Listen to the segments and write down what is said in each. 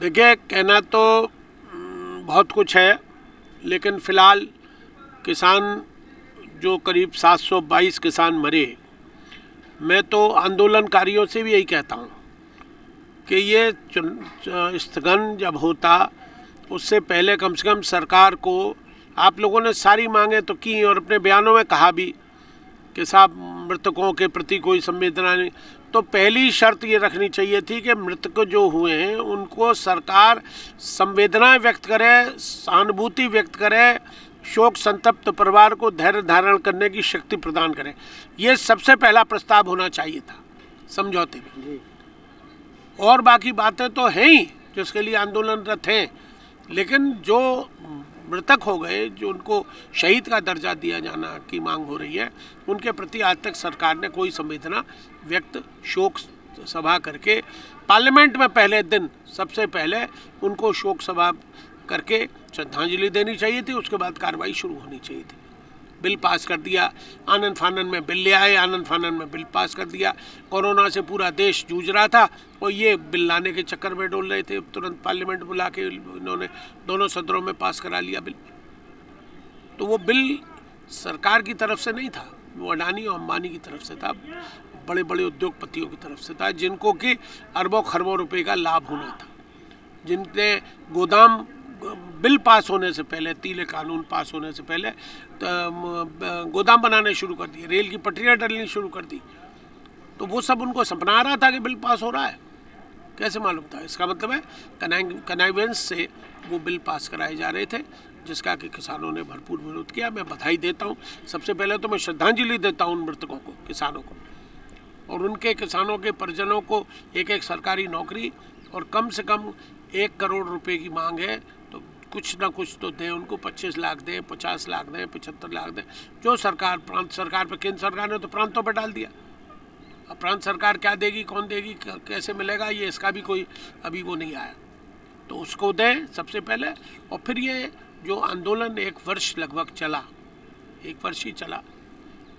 देखिए, कहना तो बहुत कुछ है, लेकिन फ़िलहाल किसान जो करीब 722 किसान मरे, मैं तो आंदोलनकारियों से भी यही कहता हूँ कि ये स्थगन जब होता उससे पहले कम से कम सरकार को, आप लोगों ने सारी मांगें तो की और अपने बयानों में कहा भी कि साहब मृतकों के प्रति कोई संवेदना नहीं, तो पहली शर्त ये रखनी चाहिए थी कि मृतक जो हुए हैं उनको सरकार संवेदनाएं व्यक्त करे, सहानुभूति व्यक्त करे, शोक संतप्त परिवार को धैर्य धारण करने की शक्ति प्रदान करे। ये सबसे पहला प्रस्ताव होना चाहिए था समझौते में। और बाकी बातें तो हैं ही जिसके लिए आंदोलनरत हैं, लेकिन जो मृतक हो गए, जो उनको शहीद का दर्जा दिया जाना की मांग हो रही है, उनके प्रति आज तक सरकार ने कोई संवेदना व्यक्त, शोक सभा करके पार्लियामेंट में पहले दिन सबसे पहले उनको शोक सभा करके श्रद्धांजलि देनी चाहिए थी, उसके बाद कार्रवाई शुरू होनी चाहिए थी। बिल पास कर दिया, आनन फानन में बिल ले आए, आनन फानन में बिल पास कर दिया। कोरोना से पूरा देश जूझ रहा था और ये बिल लाने के चक्कर में डोल रहे थे, तुरंत पार्लियामेंट बुला के इन्होंने दोनों सदनों में पास करा लिया बिल। तो वो बिल सरकार की तरफ से नहीं था, वो अडानी और अंबानी की तरफ से था, बड़े बड़े उद्योगपतियों की तरफ से था, जिनको कि अरबों खरबों रुपए का लाभ होना था, जिनने गोदाम बिल पास होने से पहले, तीले कानून पास होने से पहले तो गोदाम बनाने शुरू कर दिए, रेल की पटरियाँ डलनी शुरू कर दी। तो वो सब उनको सपना आ रहा था कि बिल पास हो रहा है, कैसे मालूम था? इसका मतलब है कनाइवेंस से वो बिल पास कराए जा रहे थे, जिसका कि किसानों ने भरपूर विरोध किया। मैं बधाई देता हूँ, सबसे पहले तो मैं श्रद्धांजलि देता हूँ उन मृतकों को, किसानों को, और उनके किसानों के परिजनों को एक एक सरकारी नौकरी और कम से कम 1 करोड़ रुपए की मांग है, तो कुछ ना कुछ तो दें उनको, 25 लाख दें, 50 लाख दें, 75 लाख दें, जो सरकार, प्रांत सरकार पे, केंद्र सरकार ने तो प्रांतों पर डाल दिया। अब प्रांत सरकार क्या देगी, कौन देगी, कैसे मिलेगा, ये इसका भी कोई अभी वो नहीं आया, तो उसको दें सबसे पहले। और फिर ये जो आंदोलन 1 वर्ष लगभग चला, 1 वर्ष ही चला,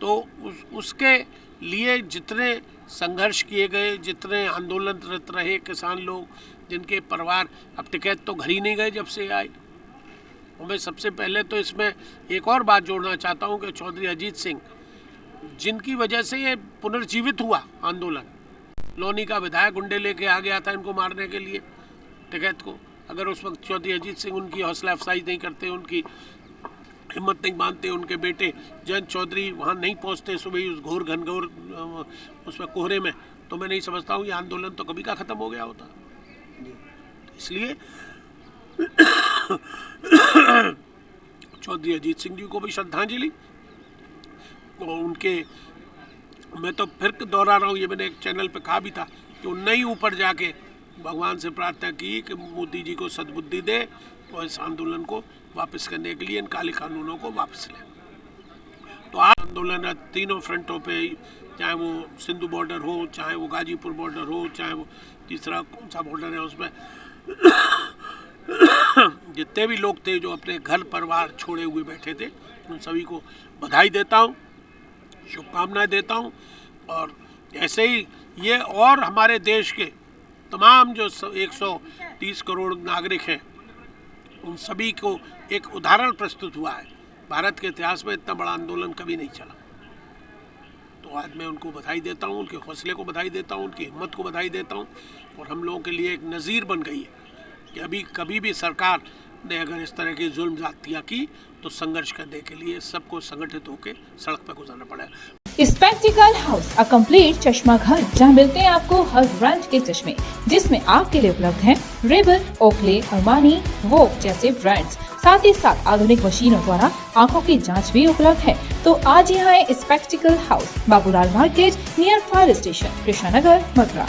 तो उसके लिए जितने संघर्ष किए गए, जितने आंदोलनरत रहे किसान लोग, जिनके परिवार अब टिकैत तो घर ही नहीं गए जब से आए। और मैं सबसे पहले तो इसमें एक और बात जोड़ना चाहता हूँ कि चौधरी अजीत सिंह, जिनकी वजह से ये पुनर्जीवित हुआ आंदोलन, लोनी का विधायक गुंडे लेके आ गया था इनको मारने के लिए, टिकैत को। अगर उस वक्त चौधरी अजीत सिंह उनकी हौसला अफजाई नहीं करते, उनकी हिम्मत नहीं मानते, उनके बेटे जयंत चौधरी वहाँ नहीं पहुँचते सुबह ही उस घोर घनघोर उसमें कोहरे में, तो मैं नहीं समझता हूँ ये आंदोलन तो कभी का ख़त्म हो गया होता। इसलिए चौधरी अजीत सिंह जी को भी श्रद्धांजलि, और उनके, मैं तो फिर दोहरा रहा हूँ, ये मैंने एक चैनल पे कहा भी था कि उन्हें ही ऊपर जाके भगवान से प्रार्थना की कि मोदी जी को सद्बुद्धि दे और इस आंदोलन को वापस करने के लिए इन काले कानूनों को वापस लें। तो आज आंदोलन तीनों फ्रंटों पे, चाहे वो सिंधु बॉर्डर हो, चाहे वो गाजीपुर बॉर्डर हो, चाहे वो तीसरा कौन सा बॉर्डर है उसमें जितने भी लोग थे जो अपने घर परिवार छोड़े हुए बैठे थे, उन सभी को बधाई देता हूँ, शुभकामनाएं देता हूँ। और ऐसे ही ये और हमारे देश के तमाम जो 130 करोड़ नागरिक हैं, उन सभी को एक उदाहरण प्रस्तुत हुआ है। भारत के इतिहास में इतना बड़ा आंदोलन कभी नहीं चला। तो आज मैं उनको बधाई देता हूँ, उनके हौसले को बधाई देता हूँ, उनकी हिम्मत को बधाई देता हूँ, और हम लोगों के लिए एक नज़ीर बन गई है कि अभी कभी भी सरकार ने अगर इस तरह की जुल्म ज़्यादतियाँ की तो संघर्ष करने के लिए सबको संगठित होकर सड़क पर गुजरना पड़ेगा। स्पेक्टिकल हाउस, अ कंप्लीट चश्मा घर, जहां मिलते हैं आपको हर ब्रांड के चश्मे, जिसमें आपके लिए उपलब्ध हैं रेबन, ओकले, अरमानी, वोग जैसे ब्रांड्स। साथ ही साथ आधुनिक मशीनों द्वारा आंखों की जांच भी उपलब्ध है। तो आज यहाँ है Spectacle House, Babulal market, near fire station, Krishna Nagar, Mathura.